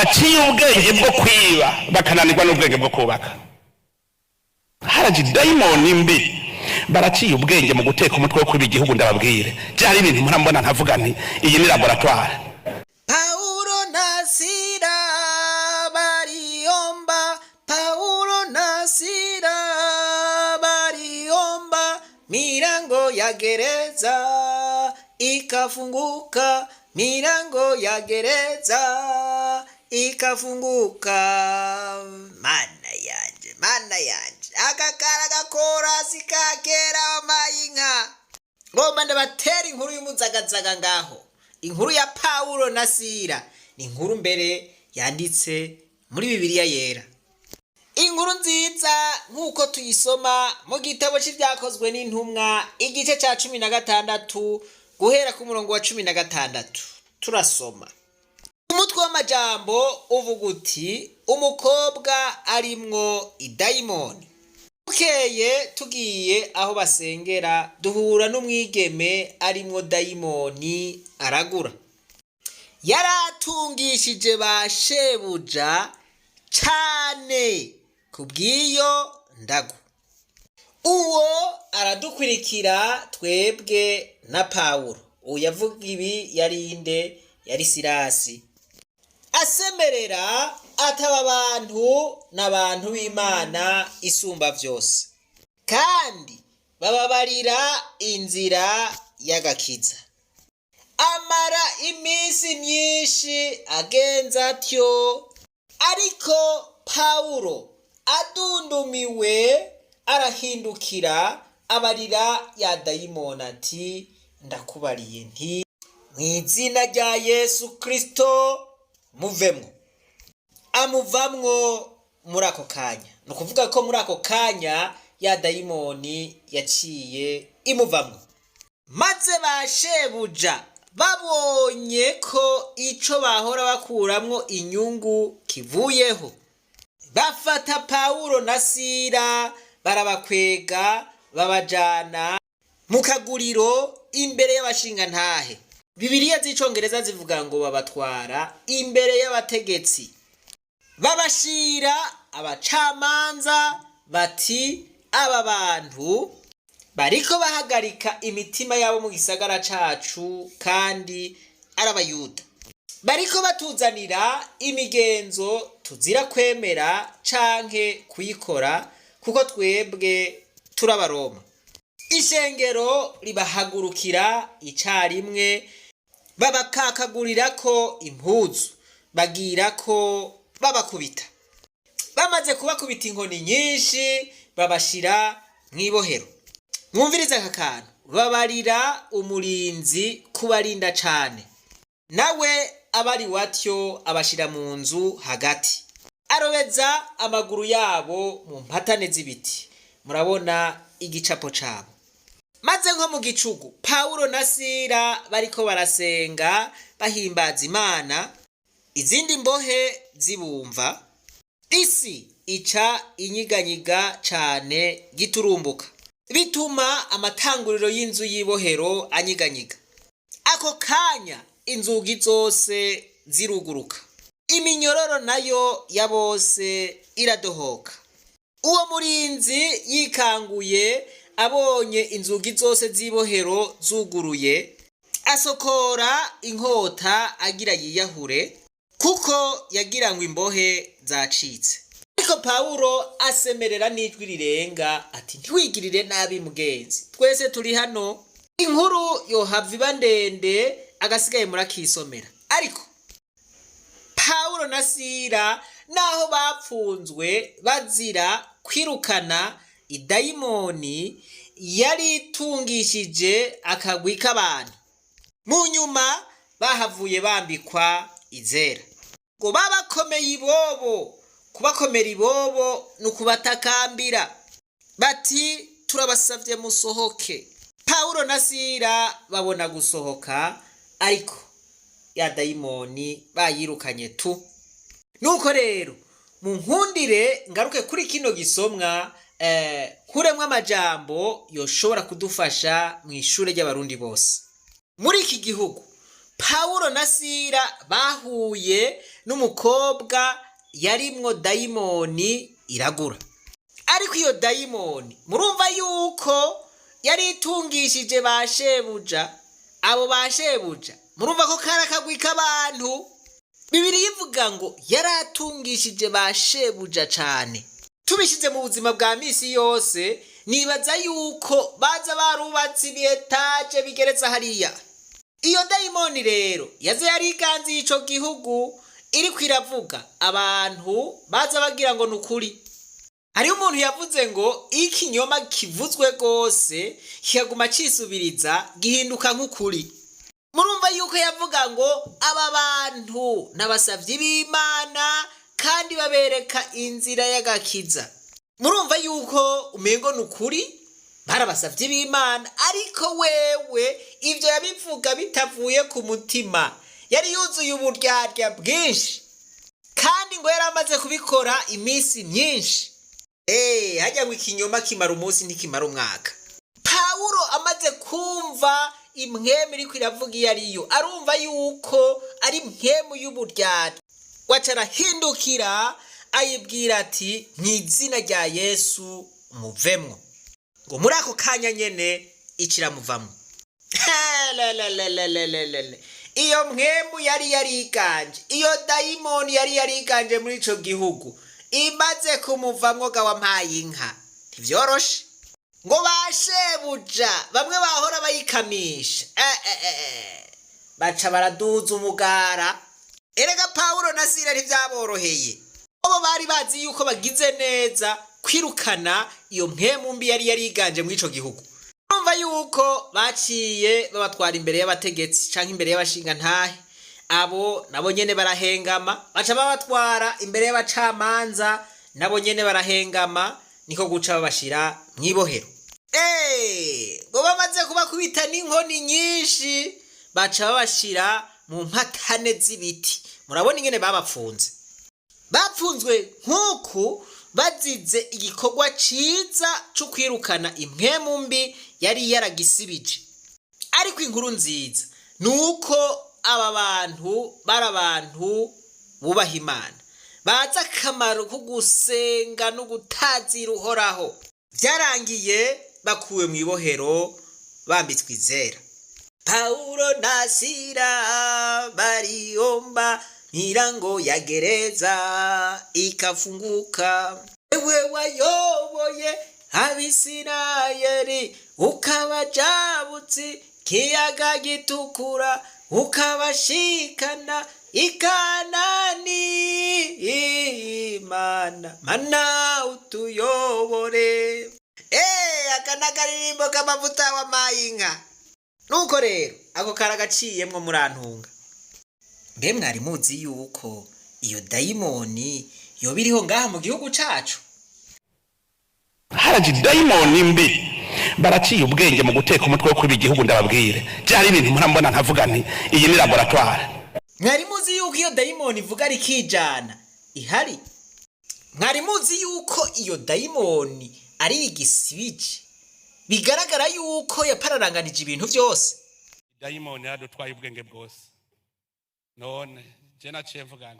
baciye ubwenge bwo kwiba bakananirwa n'ubwenge bwo kubaka. Haraje dayimoni mbi baraciye ubwenge mu guteka umutwe wo kwiba igihugu. Ndababwire byari ibintu murambona nkavuga nti iyi ni laboratoire. Paulo na Sila bariomba, Paulo na Sila bariomba, milango ya gereza ikafunguka, milango ya gereza ikafunguka. Mana yanje akakara gakora sikakera mayinka. Ngomba ndabatera inkuru y'umuzagazaga ngaho. Inkuru ya Paulo na Sila ni inkuru mbere yanditse muri Bibiliya yera. Inkuru nziza nkuko tuyisoma mu gitabo c'ivyakozwe n'intumwa igice ca 16 guhera ku murongo wa 16. Turasoma. Umutwe w'amajambo uvuga uti umukobwa arimwo idayimoni. Bukeye tugiye aho basengera duhura n'umwigeme arimwo dayimoni aragura. Yaratungishije ba shebuja cane kubwiyo ndago. Uwo aradukurikira twebwe na Paulo. Uyavuga ibi yarinde yari Silasi. Asemerera ataba abantu n'abantu b'Imana isumba vyose, kandi bababarira inzira y'agakiza. Amara iminsi myinshi agenza atyo, ariko Paulo adundumiwe arahindukira abarira ya dayimoni ati, ndakubariye nti mw'izina rya Yesu Kristo muvemwo. Amuvamwo muri ako kanya. Ni ukuvuga ko muri ako kanya ya dayimoni yaciye imuvamwo. Maze ba shebuja babonye ko ico bahora bakuramwo inyungu kivuyeho, bafata Paulo na Sila barabakwega babajana mu kaguriro imbere y'abashingantahe. Bibiliya z'icongereza zivuga ngo babatwara imbere y'abategetsi, babashira abacamanza bati, aba bantu bariko bahagarika imitima yabo mu gisagara cacu kandi arabayuda, bariko batuzanira imigenzo tuzira kwemera canke kuyikora kuko twebwe turabaroma. Ishengero ribahagurukira icarimwe, babakakagurirako impuzu, bagirako babakubita. Bamaze kubakubita inkoni nyinshi babashira mw'ibohero. Mwumviriza aka kantu, babarira umurinzi kubarinda cane, nawe abari watyo abashira mu nzu hagati, arobeza amaguru yabo mu mpatane z'ibiti. Murabona igicapo cabo. Maze nko mu gicugu, Paulo na Sila bariko barasenga bahimbaza Imana, izindi mbohe zibumva, isi ica inyiganyiga cane giturumbuka, bituma amatanguriro y'inzu y'ibohero anyiganyiga. Ako kanya inzugi zose ziruguruka, iminyororo nayo ya bose iradohoka. Uwo murinzi yikanguye abonye inzugi zose z'ibohero zuguruye, asokora inkota agira yiyahure, kuko yagira ngo imbohe zacitse. Ariko Paulo asemerera n'ijwi rirenga ati, ntiwigirire nabi mugenzi, twese turi hano. Inkuru yohava iba ndende agasigaye murakisomera. Ariko Paulo na Sila naho bapfunzwe bazira kwirukana idayimoni yari itungishije akagwi k'abantu, mu nyuma bahavuye bambikwa izera. Ngo babakomeye ibobo. Kubakomera ibobo ni ukubatakambira bati, turabasavye musohoke. Paulo na Sila babona gusohoka, ariko ya dayimoni bayirukanye tu. Nuko rero munkundire ngaruke kuri kino gisomwa, kuremwa amajambo yoshobora kudufasha mu ishure ry'abarundi bose. Muri iki gihugu Paulo na Sila bahuye n'umukobwa yarimwo dayimoni iragura. Ariko iyo dayimoni murumva yuko yari itungishije ba shebuja. Abo ba shebuja murumva ko kari akagwi k'abantu. Bibiliya ivuga ngo yaratungishije ba shebuja cane. Tubishize mu buzima bwa misi yose, nibaza yuko baza barubatse ibietaje bigereza hariya. Iyo dayimoni rero yaze yariganze ico gihugu, iriko iravuga abantu baza bagira ngo nukuri. Hariho umuntu yavuze ngo ikinyoma kivuzwe gose kikaguma cisubiriza gihinduka nk'ukuri. Murumva yuko yavuga ngo aba bantu n'abasavyi b'Imana kandi babereka inzira y'agakiza. Murumva yuko umengo nukuri barabasavye b'Imana, ariko wewe ivyo yabivuga bitavuye ku mutima. Yari yuzuye uburyarya bwinshi kandi ngo yaramaze kubikora imisi myinshi. Hajya ngo ikinyoma kimara umunsi ntikimara umwaka. Pawulo amaze kumva imwemu iriko iravuga iyo ariyo, arumva yuko ari mpemu y'uburyarya. Waca arahindukira ayibwira ati mw'izina rya Yesu muvemwo. Ngo muri ako kanya nyene ikiramuvamwo. Iyo mwemu yari yariganje, iyo dayimoni yari yariganje muri ico gihugu, imaze kumuvamwo gawampaye inka. Ntivyoroshe. Ngo bashebuja bamwe bahora bayikamisha baca baraduza umugara. Erega Pawulo na Sila ntivyaboroheye. Abo bari bazi yuko bagize neza kwirukana iyo mpemu mbi yari yariganje muri ico gihugu. Urumva yuko baciye babatwara imbere y'abategetsi canke imbere y'abashinga ntahe. Abo nabo nyene barahengama, baca babatwara imbere y'abacamanza, nabo nyene barahengama, niko guca babashira mwibohero. Ngo bamaze kubakubita n'inkoni nyinshi, baca babashira mu mpatane z'ibiti. Murabona ingene babapfunze. Bapfunzwe nk'uku bazize igikorwa ciza cyo kwirukana impwemu mbi yari yaragisibije. Ariko inkuru nziza nuko aba bantu barabantu bubaha Imana, baza akamaro ko gusenga no gutazira uhoraho. Vyarangiye bakuwe mwibohero bambitswe izera. Paulo na Sila bariomba milango ya gereza ikafunguka. Ewe wayoboye Abisirayeli ukabajabutsi kiyaga gitukura, ukabashikana ikanani. Mana utuyobore. Akanagaririmbo k'amavuta w'amaye inka. Nuko rero ako karagaciyemwo murantunga. Mbe mwari muzi yuko iyo dayimoni yoba iriho ngaha mu gihugu cacu? Haraje dayimoni mbi baraciye ubwenge mu guteka umutwe wo kwiba igihugu ndababwire. Byari ibintu murambona nkavuga nti iyi ni laboratoire. Mwari muzi yuko iyo dayimoni ivuga ari kijana ihari? Mwari muzi yuko iyo dayimoni ari igisibije? Bigaragara yuko yapararanganije ibintu byose. Dayimoni yaradutwaye ubwenge bwose. None je naciye mvugana,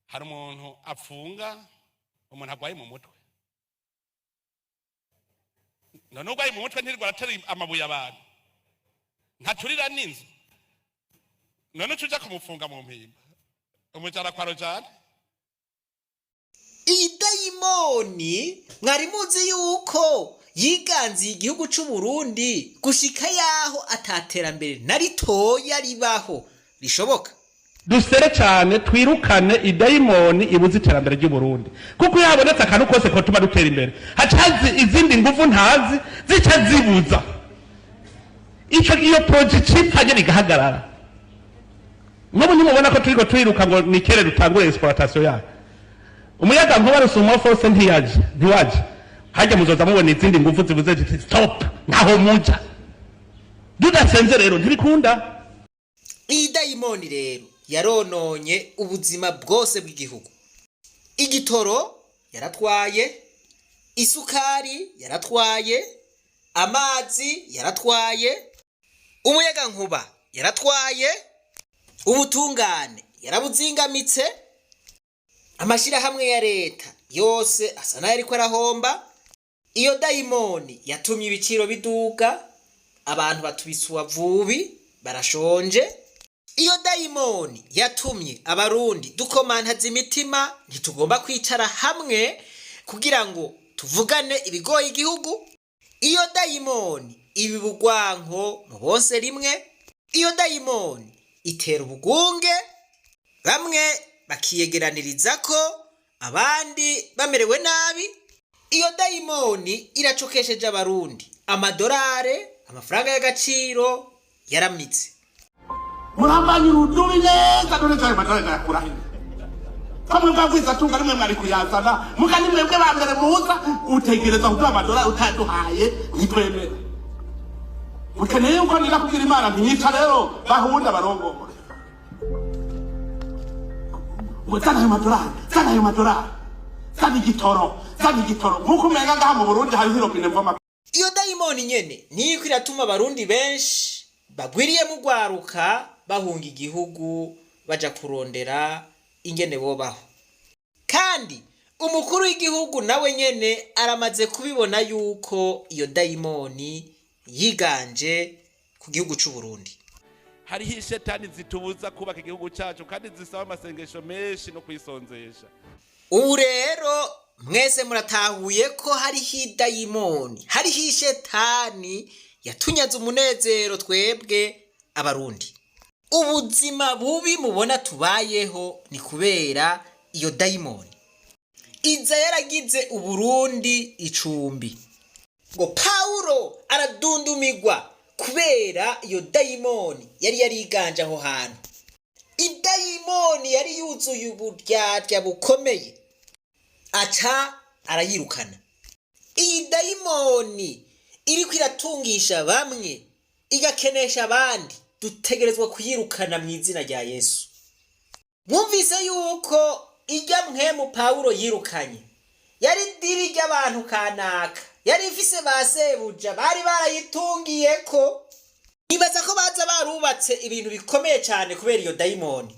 hari umuntu apfunga umuntu agwaye mu mutwe. None ugwaye mu mutwe ntirwaratera amabuye abantu, ntaturira n'inzu. None tuja kumufunga mu mpimba umujara kwa rojana. Iyi dayimoni mwari muzi yuko yiganziye igihugu c'Uburundi gushika yaho ataterambere na ritoya ribaho rishoboka. Dusere cyane twirukane idayimoni ibuze iterambere ry'Uburundi, kuko yabonetse akantu kose ko tuma dutera imbere hacazi izindi nguvu ntazi zica zibuza ico iyo project ipanye bigahagarara. Mubu nimubona ko turiko twiruka ngo nikere dutangure exploitation yayo. Umuyaga nkuba rusumwa force ntiwaje hajya muzoza mubona izindi nguvu zibuze ziti stop ntaho muja. Dudasenze rero ntibikunda. Iyi dayimoni rero yarononye ubuzima bwose bw'igihugu. Igitoro yaratwaye, isukari yaratwaye, amazi yaratwaye, umuyaga nkuba yaratwaye, ubutungane yarabuzingamitse, amashirahamwe ya leta yose asa nayo ariko arahomba. Iyo dayimoni yatumye ibiciro biduga, abantu batubisuwa vubi barashonje. Iyo dayimoni yatumye abarundi dukomantaza imitima, ntitugomba kwicara hamwe kugira ngo tuvugane ibigoye igihugu. Iyo dayimoni ibi bugwanko mu bose rimwe. Iyo dayimoni itera ubugunge, bamwe bakiyegeraniriza ko abandi bamerewe nabi. Iyo dayimoni iracokesheje abarundi, amadolare, amafaranga y'agaciro yaramitse. Murambanye urudubi neza none cyane madolari yakura kamwe bwagwiza tunga rimwe mwari kuyazana mugani mwebwe bambere muza utegereza kuduha amadolari utaduhaye nitwemere. Ukeneye uko nira kugira Imana ntiyica rero bahunda barongora. Mutana ayo madolari, sana igitoro nkuko umenga ngaha mu Burundi hari hirobine mvoma. Iyo dayimoni nyene niyo iratuma abarundi benshi bagwiriye mu gwaruka bahunga igihugu baja kurondera ingene bobaho. Kandi umukuru w'igihugu nawe nyene aramaze kubibona yuko iyo dayimoni yiganje ku gihugu c'u Burundi. Hariho ishetani zitubuza kubaka igihugu cyacu kandi zisaba amasengesho menshi no kwisonzesha. Ubu rero mwese muratahuye ko hariho idayimoni, hariho ishetani yatunyaze umunezero twebwe abarundi. Ubuzima bubi mubona tubayeho ni kubera iyo dayimoni. Iza yaragize Uburundi icumbi. Ngo Paulo aradundumigwa kubera iyo dayimoni yari yariganje aho hantu. Idayimoni yari yuzuye uburyarya bukomeye, aca arayirukana. Iyi dayimoni iriko iratungisha bamwe igakenesha abandi, dutegerezwa kuyirukana mu izina rya Yesu. Mwumvise yuko ijya mpemu Paulo yirukanye yari diri ry'abantu kanaka, yari ifise basebuja bari barayitungiye ko. Nibaza ko baza barubatse ibintu bikomeye cyane kubera iyo dayimoni.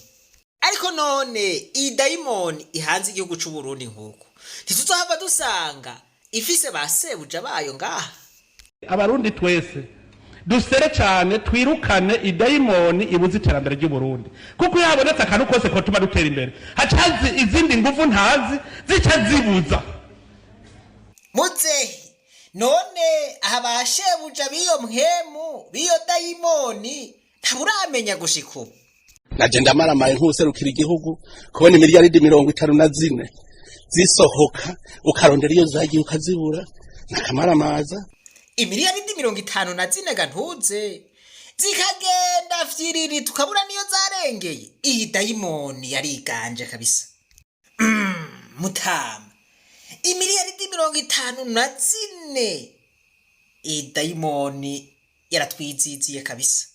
Ariko none iyi dayimoni ihanze igihugu c'u Burundi nkuko ntituzohava dusanga ifise basebuja bayo ngaha. Abarundi twese dusere cyane twirukane idayimoni ibuze iterambere ry'u Burundi, kuko yabonetse akantu kose ko tuma dutera imbere hacazi izindi nguvu ntazi zica zibuza. Muzehe none abashebuja biyo mpemu biyo dayimoni ntaburamenya gushika ubu. Naje ndamaramaye nk'userukira igihugu kubona miliyaridi 54 zisohoka ukarondera iyo zagiye ukazibura nakamaramaza. Imiliyaridi 54 gantuze zikagenda fyiriri tukabura niyo zarengeye. Iyi dayimoni yariganje kabisa. Mutama imiliyaridi 54 iyi dayimoni yaratwiziziye kabisa.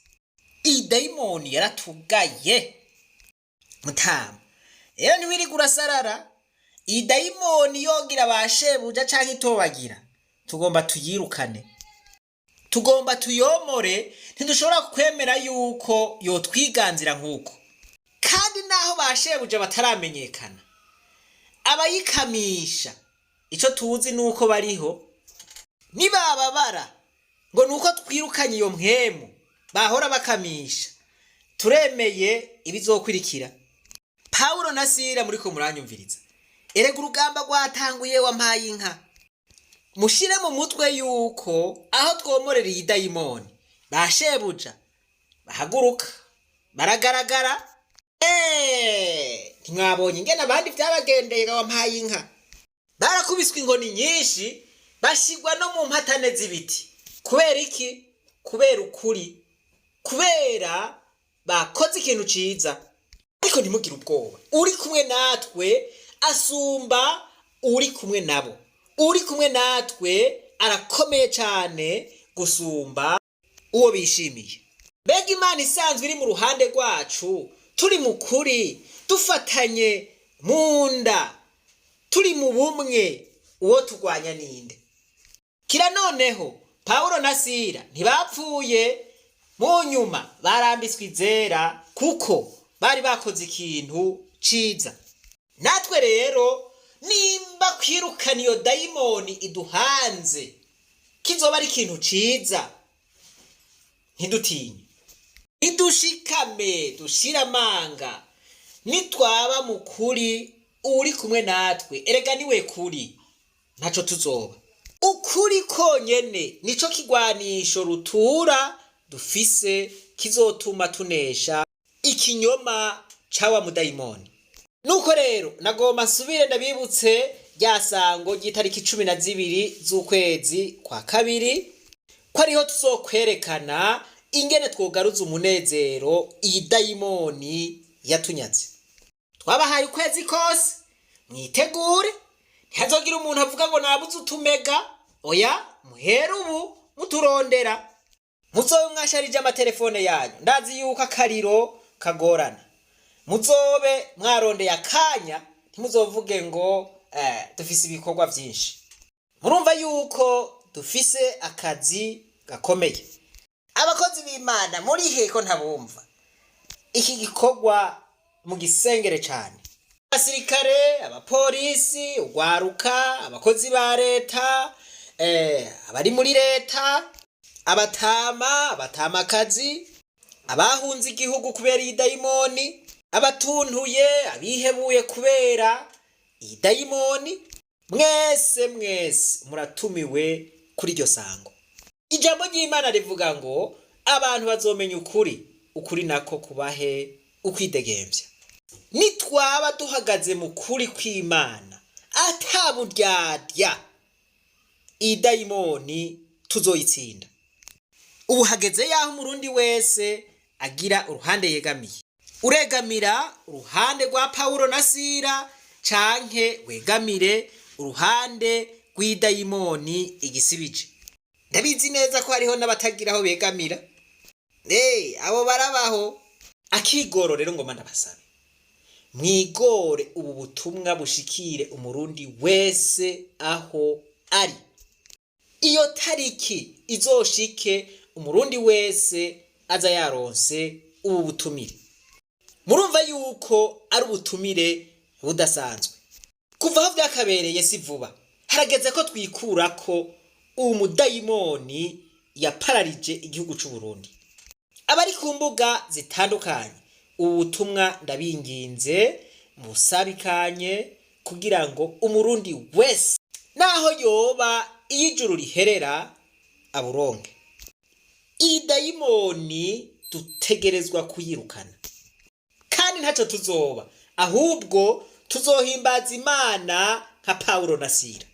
Iyi dayimoni yaratugaye. Mutama rero ntiwiri gurasarara. Iyi dayimoni yogira abashebuja canke itobagira, tugomba tuyirukane, tugomba tuyomore. Ntidushobora kwemera yuko yotwiganzira nkuko. Kandi naho bashebuja bataramenyekana, abayikamisha ico tuzi nuko bariho. Nibababara ngo nuko twirukanye iyo mpemu bahora bakamisha, turemeye ibizokurikira. Paulo na Sila muriko muranyumviriza, erega urugamba rwatanguye wampaye inka. Mushire mu mutwe yuko aho twomorera iyi dayimoni bashebuja bahaguruka baragaragara. Ntimwabonye ingene abandi byabagendeye wampaye inka? Barakubiswe inkoni nyinshi, bashigwa no mu mpatane z'ibiti. Kubera iki? Kubera ukuri, kubera bakoze ikintu ciza. Ariko ntimugire ubwoba, uri kumwe natwe asumba uri kumwe nabo. Uri kumwe natwe arakomeye cyane gusumba uwo bishimiye. Mbega Imana isanzwe iri mu ruhande rwacu, turi mu kuri, dufatanye mu nda, turi mu bumwe. Uwo turwanya ninde? Kira noneho Paulo na Sila ntibapfuye, mu nyuma barambitswe izera kuko bari bakoze ikintu ciza. Natwe rero nimba kwirukana iyo dayimoni iduhanze kizoba ari ikintu ciza, ntidutinye, nidushikame, dushira amanga, nitwaba mu kuri uri kumwe natwe, erega niwe kuri, ntaco tuzoba. Ukuri konyene nico kigwanisho rutura dufise kizotuma tunesha ikinyoma cawa mudayimoni. Nuko rero nagomba nsubire ndabibutse rya sango ry'itariki 12 z'ukwezi kwa kabiri ko ariho tuzokwerekana ingene twogaruza umunezero iyi dayimoni yatunyaze. Twabahaye ukwezi kose, mwitegure, ntihazogira umuntu avuga ngo nabuze utumega. Oya, muhere ubu muturondera. Muzobe mwasharije amatelefone yanyu, ndazi yuko akariro kagorana. Muzobe mwarondeye akanya, ntimuzovuge ngo dufise ibikorwa vyinshi. Murumva yuko dufise akazi gakomeye. Abakozi b'Imana muri heko ntabumva iki gikorwa mu gisengere cyane. Abasirikare, abapolisi, ugwaruka, abakozi ba leta, abari muri leta, abatamakazi, abahunze igihugu kubera iyi dayimoni, abatuntuye, abihebuye kubera iyi dayimoni, mwese muratumiwe kuri iryo sango. Ijambo ry'Imana rivuga ngo abantu bazomenya ukuri nako kubahe ukwidegemvya. Nitwaba duhagaze mu kuri kw'Imana ataburyarya, iyi dayimoni tuzoyitsinda. Ubu hageze yaho umurundi wese agira uruhande yegamiye. Uregamira uruhande rwa Paulo na Sila canke wegamire uruhande rw'idayimoni igisibije. Ndabizi neza ko hariho n'abatagiraho begamira. Abo barabaho. Akigoro rero ngoma ndabasabe, mwigore ubu butumwa bushikire umurundi wese aho ari. Iyo tariki izoshike umurundi wese aza yaronse ubu butumire. Murumva yuko ari ubutumire budasanzwe. Kuva aho byakabereye si vuba. Harageze ko twikurako umudayimoni yapararije igihugu cy'u Burundi. Abari ku mbuga zitandukanye, ubutumwa ndabinginze musabikanye kugira ngo umurundi wese naho yoba iyijuru riherera aburonke. Iyi dayimoni dutegerezwa kuyirukana, kandi ntaco tuzoba, ahubwo tuzohimbaza Imana nka Paulo na Sila.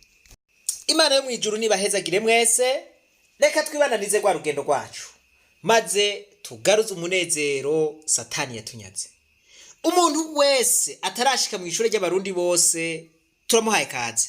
Imana yo mwijuru nibahezagire mwese. Reka twibananize rwa rugendo rwacu, maze tugaruze umunezero Satani yatunyaze. Umuntu wese atarashika mu ishure ry'abarundi bose turamuhaye kaze.